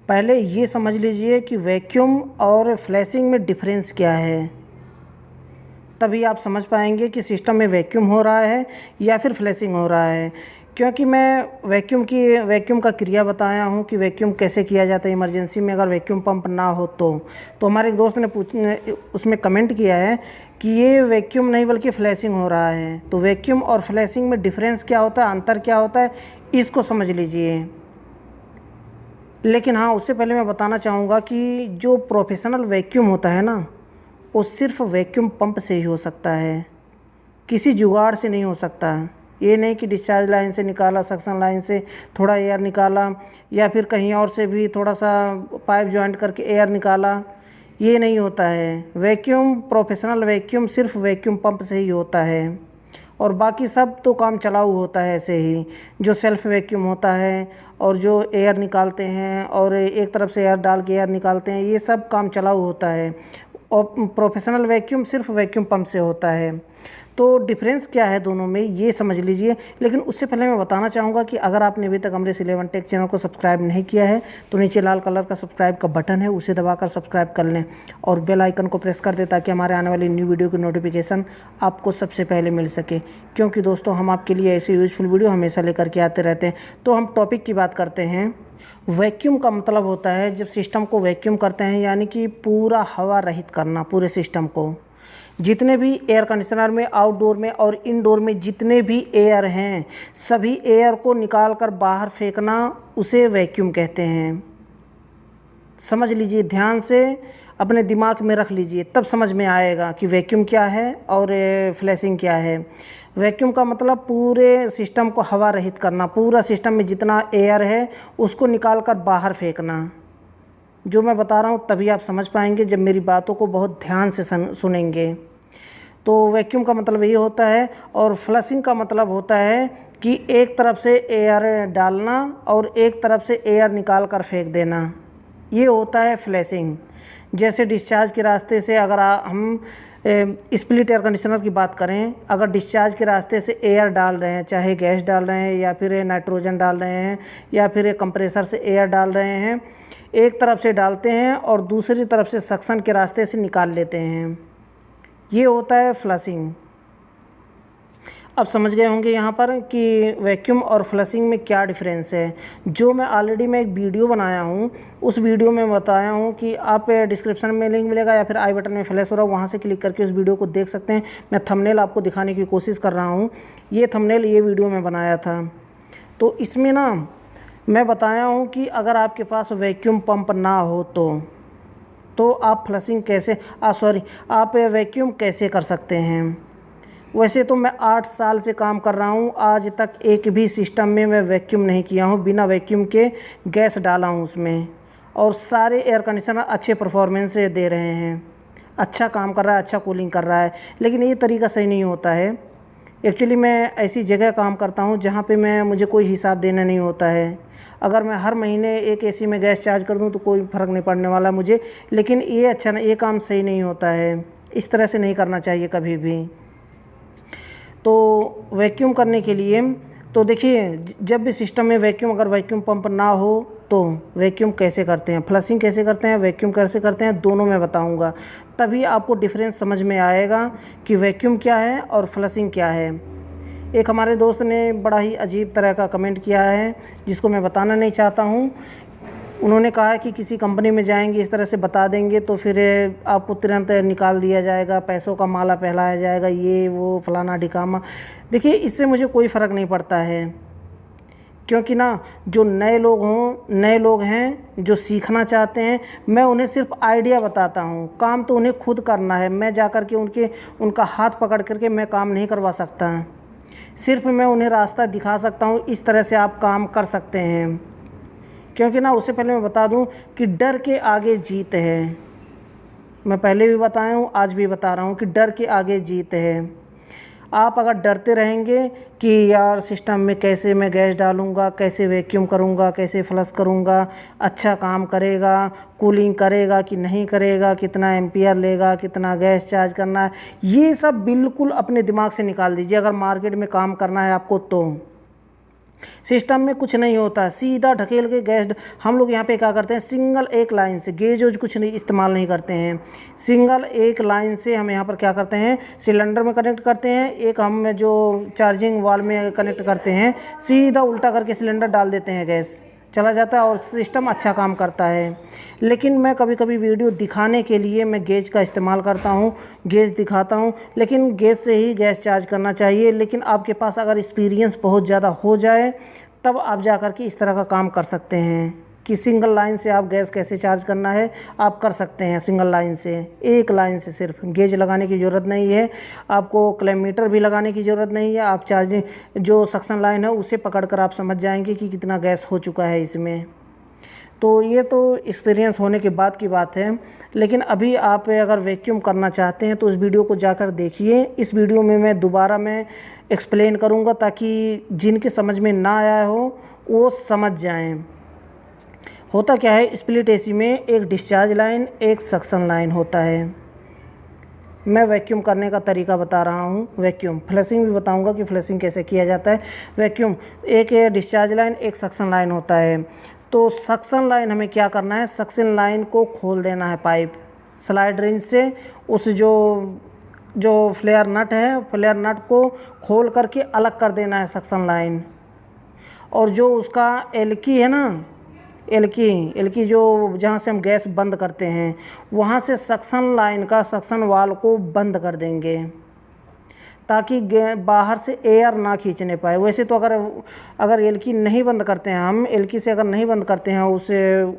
पहले ये समझ लीजिए कि वैक्यूम और फ्लैशिंग में डिफरेंस क्या है, तभी आप समझ पाएंगे कि सिस्टम में वैक्यूम हो रहा है या फिर फ्लैशिंग हो रहा है। क्योंकि मैं वैक्यूम का क्रिया बताया हूँ कि वैक्यूम कैसे किया जाता है इमरजेंसी में, अगर वैक्यूम पंप ना हो तो हमारे एक दोस्त ने उसमें कमेंट किया है कि ये वैक्यूम नहीं बल्कि फ्लैशिंग हो रहा है। तो वैक्यूम और फ्लैशिंग में डिफरेंस क्या होता है, अंतर क्या होता है, इसको समझ लीजिए। लेकिन हाँ, उससे पहले मैं बताना चाहूँगा कि जो प्रोफेशनल वैक्यूम होता है ना, वो सिर्फ वैक्यूम पंप से ही हो सकता है, किसी जुगाड़ से नहीं हो सकता। ये नहीं कि डिस्चार्ज लाइन से निकाला, सक्शन लाइन से थोड़ा एयर निकाला, या फिर कहीं और से भी थोड़ा सा पाइप जॉइंट करके एयर निकाला, ये नहीं होता है। वैक्यूम, प्रोफेशनल वैक्यूम सिर्फ वैक्यूम पंप से ही होता है, और बाकी सब तो काम चलाऊ होता है। ऐसे ही जो सेल्फ वैक्यूम होता है और जो एयर निकालते हैं और एक तरफ से एयर डाल के एयर निकालते हैं, ये सब काम चलाऊ होता है, और प्रोफेशनल वैक्यूम सिर्फ वैक्यूम पंप से होता है। तो डिफरेंस क्या है दोनों में, ये समझ लीजिए। लेकिन उससे पहले मैं बताना चाहूँगा कि अगर आपने अभी तक अमरेश 11 टेक चैनल को सब्सक्राइब नहीं किया है तो नीचे लाल कलर का सब्सक्राइब का बटन है, उसे दबाकर सब्सक्राइब कर लें और बेल आइकन को प्रेस कर दें ताकि हमारे आने वाली न्यू वीडियो की नोटिफिकेशन आपको सबसे पहले मिल सके। क्योंकि दोस्तों, हम आपके लिए ऐसे यूजफुल वीडियो हमेशा लेकर के आते रहते हैं। तो हम टॉपिक की बात करते हैं। वैक्यूम का मतलब होता है जब सिस्टम को वैक्यूम करते हैं, यानी कि पूरा हवा रहित करना, पूरे सिस्टम को। जितने भी एयर कंडीशनर में, आउटडोर में और इनडोर में जितने भी एयर हैं, सभी एयर को निकाल कर बाहर फेंकना, उसे वैक्यूम कहते हैं। समझ लीजिए, ध्यान से अपने दिमाग में रख लीजिए, तब समझ में आएगा कि वैक्यूम क्या है और फ्लैशिंग क्या है। वैक्यूम का मतलब पूरे सिस्टम को हवा रहित करना, पूरा सिस्टम में जितना एयर है उसको निकाल कर बाहर फेंकना। जो मैं बता रहा हूँ तभी आप समझ पाएंगे जब मेरी बातों को बहुत ध्यान से सुनेंगे। तो वैक्यूम का मतलब ये होता है, और फ्लशिंग का मतलब होता है कि एक तरफ से एयर डालना और एक तरफ से एयर निकाल कर फेंक देना, ये होता है फ्लशिंग। जैसे डिस्चार्ज के रास्ते से अगर हम स्प्लिट एयर कंडीशनर की बात करें, अगर डिस्चार्ज के रास्ते से एयर डाल रहे हैं, चाहे गैस डाल रहे हैं या फिर नाइट्रोजन डाल रहे हैं या फिर कंप्रेसर से एयर डाल रहे हैं, एक तरफ से डालते हैं और दूसरी तरफ से सक्शन के रास्ते से निकाल लेते हैं, ये होता है फ्लशिंग। अब समझ गए होंगे यहाँ पर कि वैक्यूम और फ्लशिंग में क्या डिफरेंस है। जो मैं ऑलरेडी एक वीडियो बनाया हूँ, उस वीडियो में बताया हूँ कि आप डिस्क्रिप्शन में लिंक मिलेगा या फिर आई बटन में फ्लैश हो रहा है, वहाँ से क्लिक करके उस वीडियो को देख सकते हैं। मैं थंबनेल आपको दिखाने की कोशिश कर रहा हूँ, ये थंबनेल ये वीडियो में बनाया था। तो इसमें ना मैं बताया हूँ कि अगर आपके पास वैक्यूम पंप ना हो तो आप फ्लशिंग कैसे आप वैक्यूम कैसे कर सकते हैं। वैसे तो मैं 8 साल से काम कर रहा हूँ, आज तक एक भी सिस्टम में मैं वैक्यूम नहीं किया हूँ, बिना वैक्यूम के गैस डाला हूँ उसमें, और सारे एयर कंडीशनर अच्छे परफॉर्मेंस दे रहे हैं, अच्छा काम कर रहा है, अच्छा कूलिंग कर रहा है। लेकिन ये तरीका सही नहीं होता है। एक्चुअली मैं ऐसी जगह काम करता हूँ जहाँ पे मुझे कोई हिसाब देना नहीं होता है। अगर मैं हर महीने एक एसी में गैस चार्ज कर दूँ तो कोई फ़र्क नहीं पड़ने वाला मुझे, लेकिन ये काम सही नहीं होता है, इस तरह से नहीं करना चाहिए कभी भी। तो वैक्यूम करने के लिए तो देखिए, जब भी सिस्टम में अगर वैक्यूम पंप ना हो तो वैक्यूम कैसे करते हैं, फ्लशिंग कैसे करते हैं, वैक्यूम कैसे करते हैं, दोनों मैं बताऊंगा। तभी आपको डिफरेंस समझ में आएगा कि वैक्यूम क्या है और फ्लशिंग क्या है। एक हमारे दोस्त ने बड़ा ही अजीब तरह का कमेंट किया है जिसको मैं बताना नहीं चाहता हूँ। उन्होंने कहा कि किसी कंपनी में जाएंगे, इस तरह से बता देंगे तो फिर आपको तुरंत निकाल दिया जाएगा, पैसों का माला फैलाया जाएगा, ये वो फलाना ढिकामा। देखिए, इससे मुझे कोई फ़र्क नहीं पड़ता है, क्योंकि ना जो नए लोग हैं जो सीखना चाहते हैं, मैं उन्हें सिर्फ आइडिया बताता हूँ, काम तो उन्हें खुद करना है। मैं जा कर के उनका हाथ पकड़ करके मैं काम नहीं करवा सकता, सिर्फ मैं उन्हें रास्ता दिखा सकता हूँ, इस तरह से आप काम कर सकते हैं। क्योंकि ना, उससे पहले मैं बता दूं कि डर के आगे जीत है। मैं पहले भी बताया हूँ, आज भी बता रहा हूँ कि डर के आगे जीत है। आप अगर डरते रहेंगे कि यार सिस्टम में कैसे मैं गैस डालूँगा, कैसे वैक्यूम करूँगा, कैसे फ्लश करूँगा, अच्छा काम करेगा, कूलिंग करेगा कि नहीं करेगा, कितना एम्पियर लेगा, कितना गैस चार्ज करना है, ये सब बिल्कुल अपने दिमाग से निकाल दीजिए अगर मार्केट में काम करना है आपको तो। सिस्टम में कुछ नहीं होता, सीधा ढकेल के गैस। हम लोग यहाँ पे क्या करते हैं, सिंगल एक लाइन से, गेज वेज कुछ नहीं इस्तेमाल नहीं करते हैं। सिंगल एक लाइन से हम यहाँ पर क्या करते हैं, सिलेंडर में कनेक्ट करते हैं, एक हम जो चार्जिंग वाल में कनेक्ट करते हैं, सीधा उल्टा करके सिलेंडर डाल देते हैं, गैस चला जाता है और सिस्टम अच्छा काम करता है। लेकिन मैं कभी कभी वीडियो दिखाने के लिए मैं गेज का इस्तेमाल करता हूँ, गेज दिखाता हूँ, लेकिन गेज से ही गैस चार्ज करना चाहिए। लेकिन आपके पास अगर एक्सपीरियंस बहुत ज़्यादा हो जाए तब आप जा कर के इस तरह का काम कर सकते हैं कि सिंगल लाइन से आप गैस कैसे चार्ज करना है आप कर सकते हैं। सिंगल लाइन से, एक लाइन से सिर्फ गेज लगाने की ज़रूरत नहीं है, आपको क्लैमीटर भी लगाने की ज़रूरत नहीं है। आप चार्जिंग जो सक्शन लाइन है उसे पकड़कर आप समझ जाएंगे कि कितना गैस हो चुका है इसमें। तो ये तो एक्सपीरियंस होने के बाद की बात है। लेकिन अभी आप अगर वैक्यूम करना चाहते हैं तो इस वीडियो को जाकर देखिए। इस वीडियो में मैं दोबारा एक्सप्लेन करूँगा ताकि जिनके समझ में ना आया हो वो समझ जाएं। होता क्या है, स्प्लिट एसी में एक डिस्चार्ज लाइन, एक सक्शन लाइन होता है। मैं वैक्यूम करने का तरीका बता रहा हूँ, वैक्यूम फ्लशिंग भी बताऊँगा कि फ्लशिंग कैसे किया जाता है। वैक्यूम एक डिस्चार्ज लाइन, एक सक्शन लाइन होता है। तो सक्शन लाइन हमें क्या करना है, सक्शन लाइन को खोल देना है पाइप स्लाइड रिंच से। उस जो फ्लेयर नट है, फ्लेयर नट को खोल करके अलग कर देना है सक्शन लाइन। और जो उसका एलकी है ना, एलकी जो जहाँ से हम गैस बंद करते हैं वहाँ से सक्शन लाइन का सक्शन वाल को बंद कर देंगे ताकि बाहर से एयर ना खींचने पाए। वैसे तो अगर एलकी नहीं बंद करते हैं, हम एलकी से अगर नहीं बंद करते हैं उस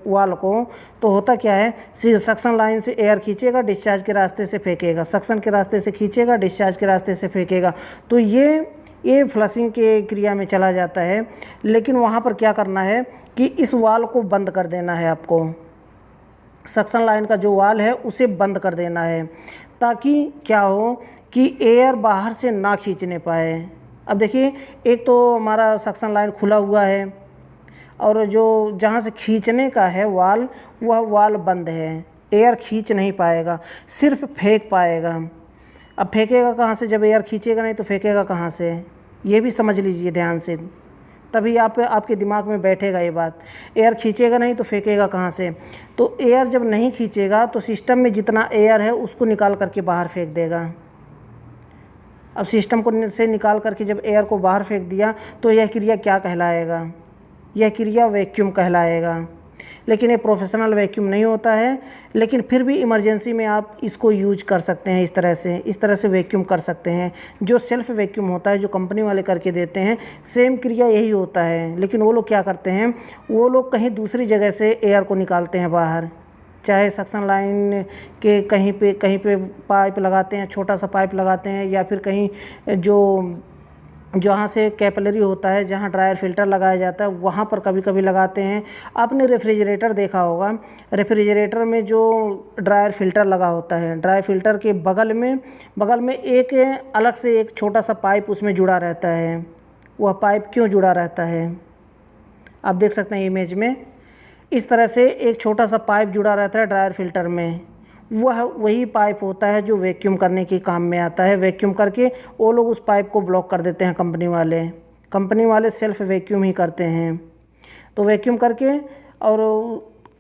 वाल को, तो होता क्या है, सक्शन लाइन से एयर खींचेगा, डिस्चार्ज के रास्ते से फेंकेगा, सक्शन के रास्ते से खींचेगा, डिस्चार्ज के रास्ते से फेंकेगा। तो ये फ्लशिंग के क्रिया में चला जाता है। लेकिन वहाँ पर क्या करना है कि इस वाल को बंद कर देना है आपको, सक्शन लाइन का जो वाल है उसे बंद कर देना है ताकि क्या हो कि एयर बाहर से ना खींचने पाए। अब देखिए, एक तो हमारा सक्शन लाइन खुला हुआ है और जो जहाँ से खींचने का है वाल, वह वाल बंद है, एयर खींच नहीं पाएगा, सिर्फ फेंक पाएगा। अब फेंकेगा कहाँ से, जब एयर खींचेगा नहीं तो फेंकेगा कहाँ से, ये भी समझ लीजिए ध्यान से, तभी आपके दिमाग में बैठेगा ये बात। एयर खींचेगा नहीं तो फेंकेगा कहाँ से, तो एयर जब नहीं खींचेगा तो सिस्टम में जितना एयर है उसको निकाल करके बाहर फेंक देगा। अब सिस्टम को से निकाल करके जब एयर को बाहर फेंक दिया तो यह क्रिया क्या कहलाएगा, यह क्रिया वैक्यूम कहलाएगा। लेकिन ये प्रोफेशनल वैक्यूम नहीं होता है, लेकिन फिर भी इमरजेंसी में आप इसको यूज कर सकते हैं। इस तरह से वैक्यूम कर सकते हैं। जो सेल्फ वैक्यूम होता है, जो कंपनी वाले करके देते हैं, सेम क्रिया यही होता है। लेकिन वो लोग क्या करते हैं, वो लोग कहीं दूसरी जगह से एयर को निकालते हैं बाहर, चाहे सक्शन लाइन के कहीं पे पाइप लगाते हैं, छोटा सा पाइप लगाते हैं, या फिर कहीं जहाँ से कैपिलरी होता है, जहाँ ड्रायर फिल्टर लगाया जाता है, वहाँ पर कभी कभी लगाते हैं। आपने रेफ्रिजरेटर देखा होगा, रेफ्रिजरेटर में जो ड्रायर फिल्टर लगा होता है, ड्रायर फिल्टर के बगल में एक अलग से एक छोटा सा पाइप उसमें जुड़ा रहता है। वह पाइप क्यों जुड़ा रहता है, आप देख सकते हैं इमेज में। इस तरह से एक छोटा सा पाइप जुड़ा रहता है ड्रायर फिल्टर में, वही पाइप होता है जो वैक्यूम करने के काम में आता है। वैक्यूम करके वो लोग उस पाइप को ब्लॉक कर देते हैं, कंपनी वाले सेल्फ वैक्यूम ही करते हैं। तो वैक्यूम करके और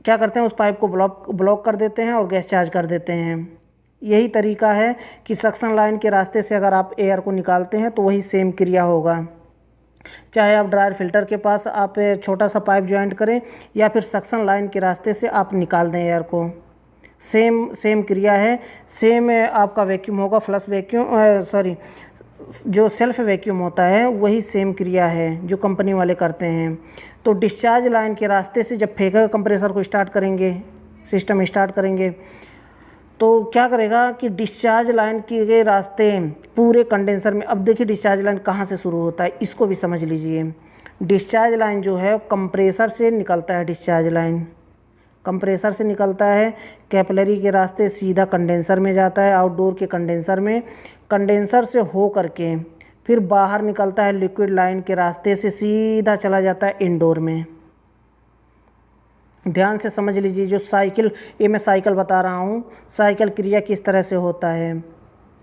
क्या करते हैं, उस पाइप को ब्लॉक कर देते हैं और गैस चार्ज कर देते हैं। यही तरीका है कि सक्शन लाइन के रास्ते से अगर आप एयर को निकालते हैं तो वही सेम क्रिया होगा। चाहे आप ड्रायर फिल्टर के पास आप छोटा सा पाइप ज्वाइंट करें या फिर सक्शन लाइन के रास्ते से आप निकाल दें एयर को, सेम क्रिया है। सेम आपका वैक्यूम होगा, जो सेल्फ वैक्यूम होता है वही सेम क्रिया है जो कंपनी वाले करते हैं। तो डिस्चार्ज लाइन के रास्ते से जब फेंका कंप्रेसर को स्टार्ट करेंगे, सिस्टम स्टार्ट करेंगे, तो क्या करेगा कि डिस्चार्ज लाइन के रास्ते पूरे कंडेंसर में। अब देखिए डिस्चार्ज लाइन कहाँ से शुरू होता है, इसको भी समझ लीजिए। डिस्चार्ज लाइन जो है कंप्रेसर से निकलता है, डिस्चार्ज लाइन कंप्रेसर से निकलता है, कैपिलरी के रास्ते सीधा कंडेंसर में जाता है, आउटडोर के कंडेंसर में, कंडेंसर से हो करके फिर बाहर निकलता है लिक्विड लाइन के रास्ते से, सीधा चला जाता है इंडोर में। ध्यान से समझ लीजिए, जो साइकिल, ये मैं साइकिल बता रहा हूँ, साइकिल क्रिया किस तरह से होता है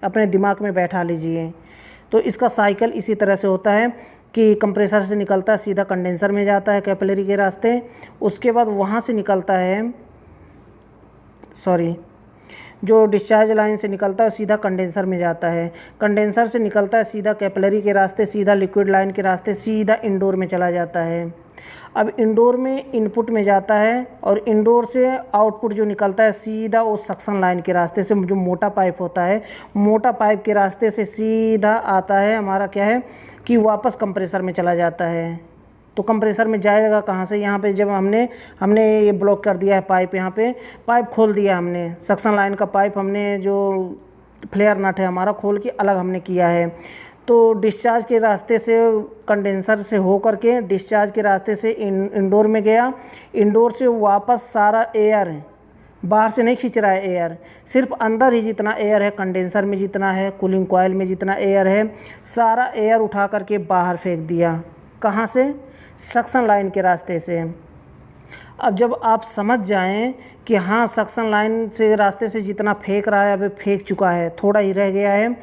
अपने दिमाग में बैठा लीजिए। तो इसका साइकिल इसी तरह से होता है कि कंप्रेसर से निकलता है सीधा कंडेंसर में जाता है कैपिलरी के रास्ते, उसके बाद वहाँ से निकलता है जो डिस्चार्ज लाइन से निकलता है सीधा कंडेंसर में जाता है, कंडेंसर से निकलता है सीधा कैपिलरी के रास्ते, सीधा लिक्विड लाइन के रास्ते, सीधा इंडोर में चला जाता है। अब इंडोर में इनपुट में जाता है और इंडोर से आउटपुट जो निकलता है सीधा उस सक्शन लाइन के रास्ते से, जो मोटा पाइप होता है, मोटा पाइप के रास्ते से सीधा आता है हमारा क्या है कि वापस कंप्रेसर में चला जाता है। तो कंप्रेसर में जाएगा कहाँ से, यहाँ पे जब हमने ये ब्लॉक कर दिया है पाइप, यहाँ पे पाइप खोल दिया हमने, सक्शन लाइन का पाइप हमने जो फ्लेयर नट है हमारा खोल के अलग हमने किया है। तो डिस्चार्ज के रास्ते से कंडेंसर से हो करके डिस्चार्ज के रास्ते से इंडोर में गया, इंडोर से वापस सारा एयर बाहर से नहीं खींच रहा है एयर, सिर्फ अंदर ही जितना एयर है कंडेंसर में जितना है, कूलिंग कॉइल में जितना एयर है, सारा एयर उठा करके बाहर फेंक दिया। कहाँ से? सक्शन लाइन के रास्ते से। अब जब आप समझ जाएं कि हाँ सक्शन लाइन से रास्ते से जितना फेंक रहा है अभी फेंक चुका है, थोड़ा ही रह गया है,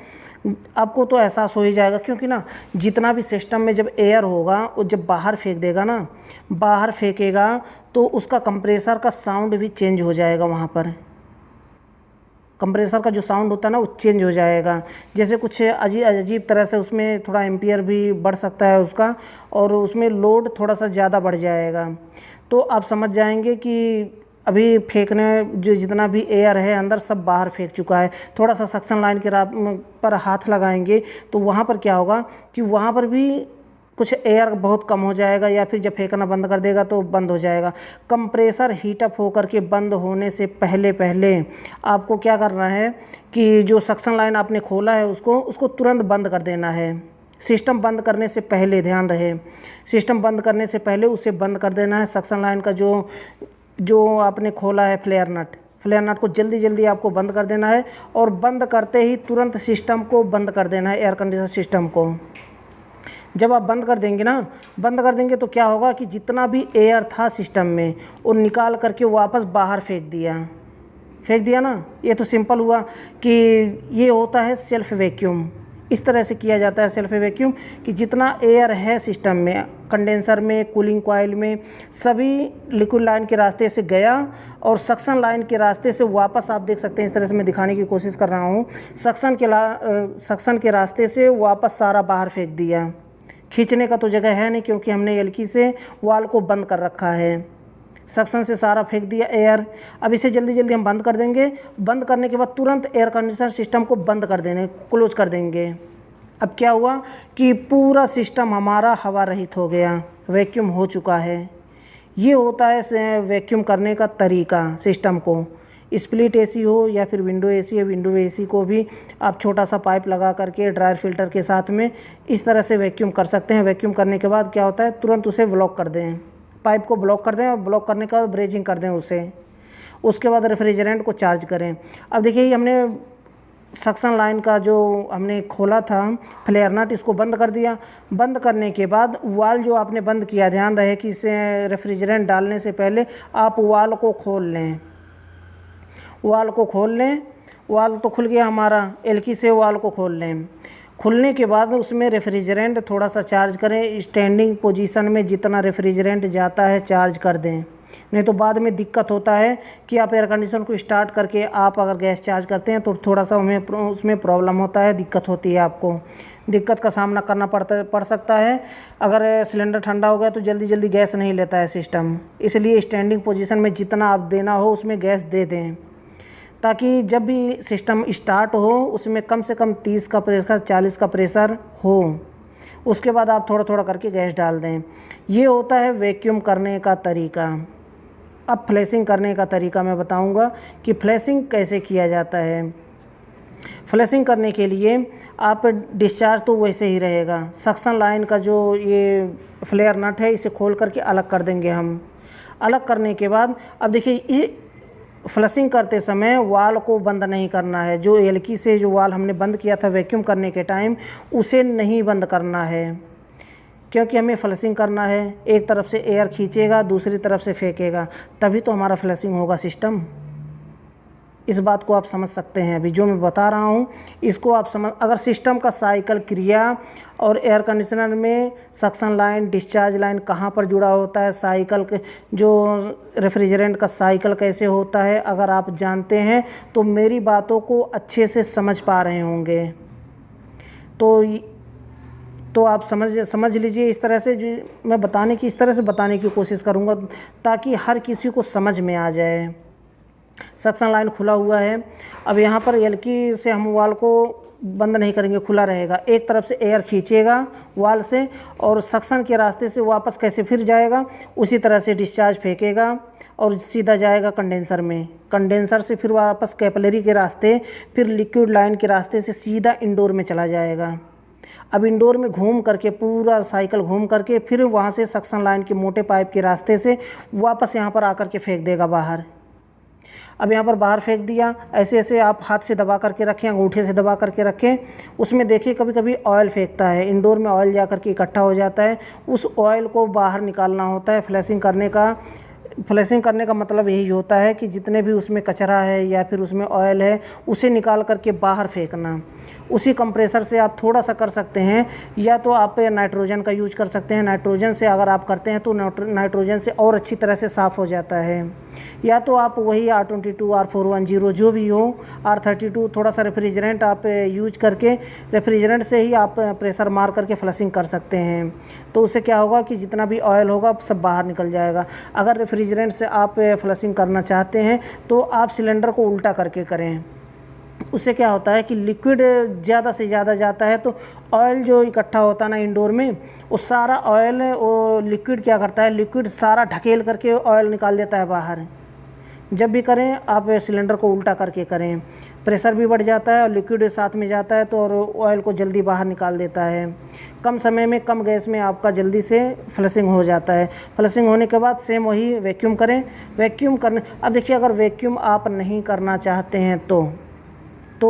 आपको तो एहसास हो ही जाएगा, क्योंकि ना जितना भी सिस्टम में जब एयर होगा वो जब बाहर फेंक देगा ना, बाहर फेंकेगा तो उसका कंप्रेसर का साउंड भी चेंज हो जाएगा। वहाँ पर कंप्रेसर का जो साउंड होता है ना वो चेंज हो जाएगा, जैसे कुछ अजीब तरह से उसमें थोड़ा एम्पियर भी बढ़ सकता है उसका, और उसमें लोड थोड़ा सा ज़्यादा बढ़ जाएगा। तो आप समझ जाएंगे कि अभी फेंकने जो जितना भी एयर है अंदर सब बाहर फेंक चुका है। थोड़ा सा सक्शन लाइन के पर हाथ लगाएंगे तो वहाँ पर क्या होगा कि वहाँ पर भी कुछ एयर बहुत कम हो जाएगा, या फिर जब फेंकना बंद कर देगा तो बंद हो जाएगा। कंप्रेसर हीटअप होकर के बंद होने से पहले पहले आपको क्या करना है कि जो सक्शन लाइन आपने खोला है उसको तुरंत बंद कर देना है। सिस्टम बंद करने से पहले ध्यान रहे, सिस्टम बंद करने से पहले उसे बंद कर देना है। सक्शन लाइन का जो आपने खोला है फ्लेयर नट को जल्दी जल्दी आपको बंद कर देना है, और बंद करते ही तुरंत सिस्टम को बंद कर देना है, एयर कंडीशनर सिस्टम को। जब आप बंद कर देंगे तो क्या होगा कि जितना भी एयर था सिस्टम में वो निकाल करके वापस बाहर फेंक दिया ना। ये तो सिंपल हुआ कि ये होता है सेल्फ वैक्यूम। इस तरह से किया जाता है सेल्फ वैक्यूम कि जितना एयर है सिस्टम में, कंडेंसर में, कूलिंग कॉइल में, सभी लिक्विड लाइन के रास्ते से गया और सक्शन लाइन के रास्ते से वापस, आप देख सकते हैं इस तरह से मैं दिखाने की कोशिश कर रहा हूँ, सक्शन के रास्ते से वापस सारा बाहर फेंक दिया। खींचने का तो जगह है नहीं क्योंकि हमने एलकी से वाल को बंद कर रखा है। सक्शन से सारा फेंक दिया एयर। अब इसे जल्दी जल्दी हम बंद कर देंगे। बंद करने के बाद तुरंत एयर कंडीशनर सिस्टम को बंद कर देने, क्लोज कर देंगे। अब क्या हुआ कि पूरा सिस्टम हमारा हवा रहित हो गया, वैक्यूम हो चुका है। ये होता है वैक्यूम करने का तरीका सिस्टम को। स्प्लिट एसी हो या फिर विंडो एसी है, विंडो एसी को भी आप छोटा सा पाइप लगा करके ड्रायर फिल्टर के साथ में इस तरह से वैक्यूम कर सकते हैं। वैक्यूम करने के बाद क्या होता है, तुरंत उसे ब्लॉक कर दें, पाइप को ब्लॉक कर दें, और ब्लॉक करने के बाद ब्रेजिंग कर दें उसे। उसके बाद रेफ्रिजरेंट को चार्ज करें। अब देखिए हमने सक्शन लाइन का जो हमने खोला था फ्लेयर नट, इसको बंद कर दिया। बंद करने के बाद वाल जो आपने बंद किया, ध्यान रहे कि इसे रेफ्रिजरेंट डालने से पहले आप वाल को खोल लें। वाल तो खुल गया हमारा, एलकी से वाल को खोल लें। खुलने के बाद उसमें रेफ्रिजरेंट थोड़ा सा चार्ज करें। स्टैंडिंग पोजीशन में जितना रेफ्रिजरेंट जाता है चार्ज कर दें, नहीं तो बाद में दिक्कत होता है कि आप एयर कंडीशनर को स्टार्ट करके आप अगर गैस चार्ज करते हैं तो थोड़ा सा उसमें प्रॉब्लम होता है, दिक्कत होती है, आपको दिक्कत का सामना करना पड़ सकता है। अगर सिलेंडर ठंडा हो गया तो जल्दी जल्दी गैस नहीं लेता है सिस्टम, इसलिए स्टैंडिंग पोजीशन में जितना आप देना हो उसमें गैस दे दें, ताकि जब भी सिस्टम स्टार्ट हो उसमें कम से कम 30 का प्रेशर, 40 का प्रेशर हो। उसके बाद आप थोड़ा थोड़ा करके गैस डाल दें। ये होता है वैक्यूम करने का तरीका। अब फ्लैशिंग करने का तरीका मैं बताऊंगा कि फ्लैशिंग कैसे किया जाता है। फ्लैशिंग करने के लिए आप डिस्चार्ज तो वैसे ही रहेगा। सक्शन लाइन का जो ये फ्लेयर नट है इसे खोल करके अलग कर देंगे हम। अलग करने के बाद अब देखिए ये फ्लशिंग करते समय वाल को बंद नहीं करना है। जो एलकी से जो वाल हमने बंद किया था वैक्यूम करने के टाइम, उसे नहीं बंद करना है, क्योंकि हमें फ्लशिंग करना है। एक तरफ से एयर खींचेगा, दूसरी तरफ से फेंकेगा, तभी तो हमारा फ्लशिंग होगा सिस्टम। इस बात को आप समझ सकते हैं। अभी जो मैं बता रहा हूँ इसको आप समझ, अगर सिस्टम का साइकिल क्रिया और एयर कंडीशनर में सक्शन लाइन डिस्चार्ज लाइन कहाँ पर जुड़ा होता है, साइकिल के जो रेफ्रिजरेंट का साइकिल कैसे होता है, अगर आप जानते हैं तो मेरी बातों को अच्छे से समझ पा रहे होंगे। तो आप समझ लीजिए। इस तरह से जो मैं इस तरह से बताने की कोशिश करूँगा ताकि हर किसी को समझ में आ जाए। सक्शन लाइन खुला हुआ है। अब यहाँ पर एलकी से हम वाल को बंद नहीं करेंगे, खुला रहेगा। एक तरफ से एयर खींचेगा वाल से और सक्शन के रास्ते से वापस कैसे फिर जाएगा, उसी तरह से डिस्चार्ज फेंकेगा और सीधा जाएगा कंडेंसर में। कंडेंसर से फिर वापस कैपिलरी के रास्ते, फिर लिक्विड लाइन के रास्ते से सीधा इंडोर में चला जाएगा। अब इंडोर में घूम करके पूरा साइकिल घूम करके फिर वहाँ से सक्शन लाइन के मोटे पाइप के रास्ते से वापस यहाँ पर आकर के फेंक देगा बाहर। अब यहाँ पर बाहर फेंक दिया, ऐसे ऐसे आप हाथ से दबा करके रखें, अंगूठे से दबा करके रखें। उसमें देखिए कभी कभी ऑयल फेंकता है, इंडोर में ऑयल जा करके इकट्ठा हो जाता है। उस ऑयल को बाहर निकालना होता है। फ्लैशिंग करने का मतलब यही होता है कि जितने भी उसमें कचरा है या फिर उसमें ऑयल है उसे निकाल करके बाहर फेंकना। उसी कंप्रेसर से आप थोड़ा सा कर सकते हैं, या तो आप नाइट्रोजन का यूज कर सकते हैं। नाइट्रोजन से अगर आप करते हैं तो नाइट्रोजन से और अच्छी तरह से साफ़ हो जाता है। या तो आप वही R22 R410 जो भी हो, R32 थोड़ा सा रेफ्रिजरेंट आप यूज करके रेफ्रिजरेंट से ही आप प्रेशर मार करके फ्लशिंग कर सकते हैं। तो उससे क्या होगा कि जितना भी ऑयल होगा सब बाहर निकल जाएगा। अगर रेफ्रिजरेंट से आप फ्लशिंग करना चाहते हैं तो आप सिलेंडर को उल्टा करके करें। उससे क्या होता है कि लिक्विड ज़्यादा से ज़्यादा जाता है तो ऑयल जो इकट्ठा होता है ना इंडोर में, वो सारा ऑयल वो लिक्विड क्या करता है, लिक्विड सारा ढकेल करके ऑयल निकाल देता है बाहर। जब भी करें आप सिलेंडर को उल्टा करके करें, प्रेशर भी बढ़ जाता है और लिक्विड साथ में जाता है तो और ऑयल को जल्दी बाहर निकाल देता है। कम समय में कम गैस में आपका जल्दी से फ्लशिंग हो जाता है। फ्लशिंग होने के बाद सेम वही वैक्यूम करें। वैक्यूम करने, अब देखिए अगर वैक्यूम आप नहीं करना चाहते हैं तो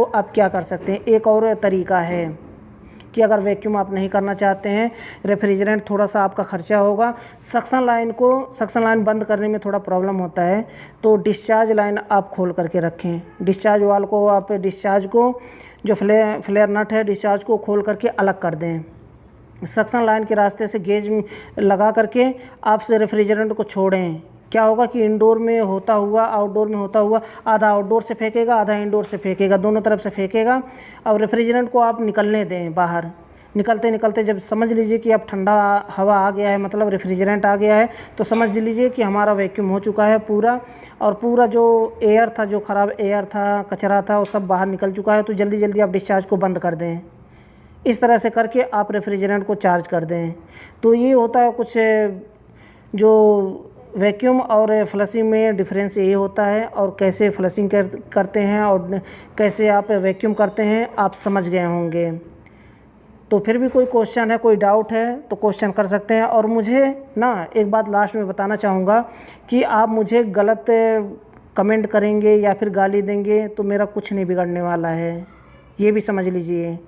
आप क्या कर सकते हैं। एक और तरीका है कि अगर वैक्यूम आप नहीं करना चाहते हैं, रेफ्रिजरेंट थोड़ा सा आपका खर्चा होगा, सक्शन लाइन बंद करने में थोड़ा प्रॉब्लम होता है, तो डिस्चार्ज लाइन आप खोल करके रखें। डिस्चार्ज वाल को आप डिस्चार्ज को जो फ्लेयर नट है डिस्चार्ज को खोल करके अलग कर दें। सक्शन लाइन के रास्ते से गेज लगा करके आप से रेफ्रिजरेंट को छोड़ें। क्या होगा कि इंडोर में होता हुआ आउटडोर में होता हुआ आधा आउटडोर से फेंकेगा, आधा इंडोर से फेंकेगा, दोनों तरफ से फेंकेगा। और रेफ्रिजरेंट को आप निकलने दें बाहर। निकलते निकलते जब समझ लीजिए कि अब ठंडा हवा आ गया है, मतलब रेफ्रिजरेंट आ गया है, तो समझ लीजिए कि हमारा वैक्यूम हो चुका है पूरा। और पूरा जो एयर था, जो ख़राब एयर था, कचरा था, वो सब बाहर निकल चुका है। तो जल्दी जल्दी आप डिस्चार्ज को बंद कर दें। इस तरह से करके आप रेफ्रिजरेंट को चार्ज कर दें। तो ये होता है कुछ जो वैक्यूम और फ्लशिंग में डिफरेंस ये होता है। और कैसे फ्लशिंग करते हैं और कैसे आप वैक्यूम करते हैं आप समझ गए होंगे। तो फिर भी कोई क्वेश्चन है, कोई डाउट है तो क्वेश्चन कर सकते हैं। और मुझे ना एक बात लास्ट में बताना चाहूँगा कि आप मुझे गलत कमेंट करेंगे या फिर गाली देंगे तो मेरा कुछ नहीं बिगड़ने वाला है, ये भी समझ लीजिए।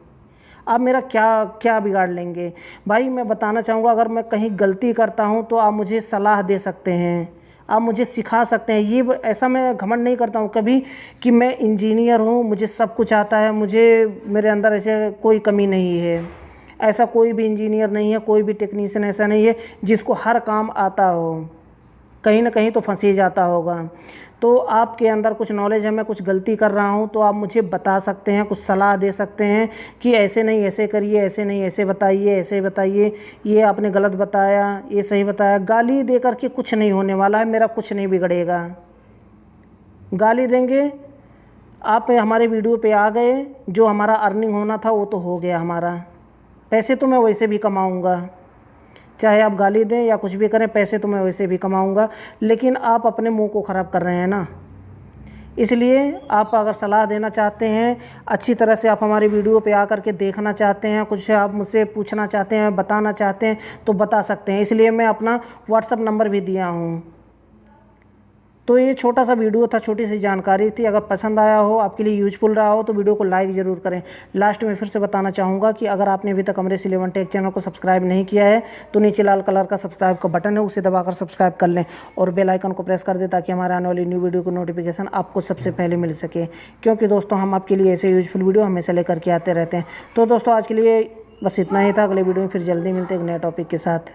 आप मेरा क्या बिगाड़ लेंगे भाई। मैं बताना चाहूँगा अगर मैं कहीं गलती करता हूँ तो आप मुझे सलाह दे सकते हैं, आप मुझे सिखा सकते हैं। ये ऐसा मैं घमंड नहीं करता हूँ कभी कि मैं इंजीनियर हूँ, मुझे सब कुछ आता है, मेरे अंदर ऐसे कोई कमी नहीं है। ऐसा कोई भी इंजीनियर नहीं है, कोई भी टेक्नीशियन ऐसा नहीं है जिसको हर काम आता हो। कहीं ना कहीं तो फंस ही जाता होगा। तो आपके अंदर कुछ नॉलेज है, मैं कुछ गलती कर रहा हूँ तो आप मुझे बता सकते हैं, कुछ सलाह दे सकते हैं कि ऐसे नहीं ऐसे करिए, ऐसे नहीं ऐसे बताइए, ऐसे बताइए, ये आपने गलत बताया, ये सही बताया। गाली दे करके कुछ नहीं होने वाला है, मेरा कुछ नहीं बिगड़ेगा। गाली देंगे, आप हमारे वीडियो पे आ गए, जो हमारा अर्निंग होना था वो तो हो गया हमारा। पैसे तो मैं वैसे भी कमाऊँगा, चाहे आप गाली दें या कुछ भी करें, पैसे तो मैं वैसे भी कमाऊंगा। लेकिन आप अपने मुंह को ख़राब कर रहे हैं ना। इसलिए आप अगर सलाह देना चाहते हैं, अच्छी तरह से आप हमारी वीडियो पे आकर के देखना चाहते हैं, कुछ आप मुझसे पूछना चाहते हैं, बताना चाहते हैं तो बता सकते हैं। इसलिए मैं अपना व्हाट्सअप नंबर भी दिया हूँ। तो ये छोटा सा वीडियो था, छोटी सी जानकारी थी। अगर पसंद आया हो, आपके लिए यूजफुल रहा हो तो वीडियो को लाइक ज़रूर करें। लास्ट में फिर से बताना चाहूँगा कि अगर आपने अभी तक अमरेश 11 टेक चैनल को सब्सक्राइब नहीं किया है तो नीचे लाल कलर का सब्सक्राइब का बटन है, उसे दबाकर सब्सक्राइब कर लें और बेल आइकन को प्रेस कर दें ताकि हमारे आने वाली न्यू वीडियो को नोटिफिकेशन आपको सबसे पहले मिल सके, क्योंकि दोस्तों हम आपके लिए ऐसे यूजफुल वीडियो हमेशा लेकर के आते रहते हैं। तो दोस्तों आज के लिए बस इतना ही था। अगले वीडियो में फिर जल्दी मिलते हैं एक नए टॉपिक के साथ।